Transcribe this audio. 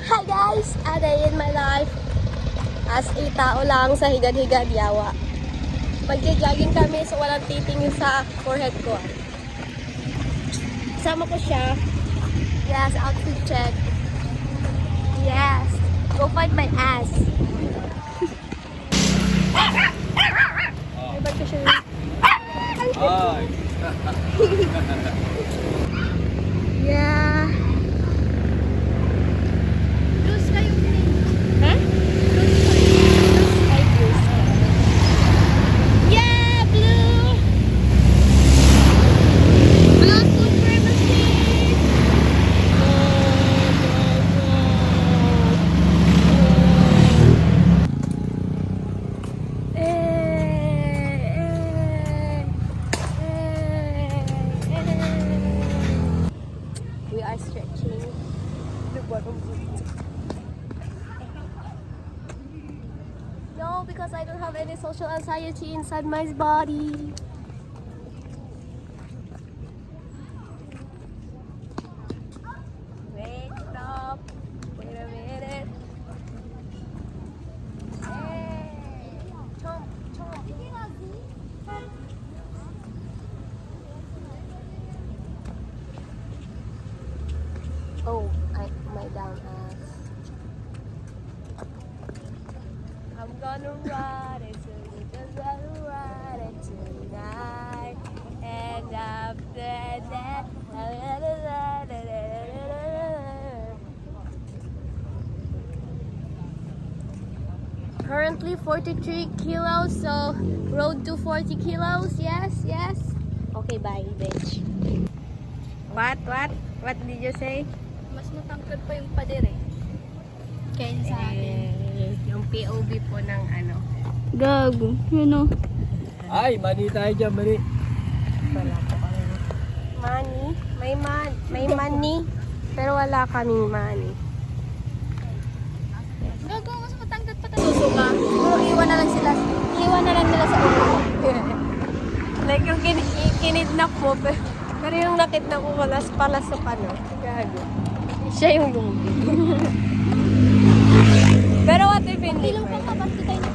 Hi guys! A day in my life. As a tao lang sa higad-higad yawa. Magja-jogging kami so walang titingin sa forehead ko. Sama ko siya. Yes, outfit check. Yes. Go find my ass. Ay, ba't ko siya? Ay. Yeah. Blue sky yung name. Huh? Blue sky. Yeah, blue. Blue supremacy! We are stretching. No, because I don't have any social anxiety inside my body. Wait, stop. Wait a minute. Hey. Chomp, chomp. Oh, my dumb ass. I'm gonna ride it tonight, just gonna ride it tonight. And after that, currently 43 kilos, so road to 40 kilos. Yes, yes. Okay, bye, bitch. What? What did you say? Mas matangkad pa yung pader eh. Kaya sa akin. Yung POV po ng ano. Gago. Yun o. Ay, mani tayo dyan, mani. Wala po kami. Money? May money. Pero wala kaming money. Gago, mas matangkad pa tayo. Susuka. Pero iwan na lang nila sa ulo. Like yung kinidnap mo, pero yung nakidnap mo pala sa pano. Gago. Siya yung lugi. Pero what if hindi? Ilang pang kaparti tayo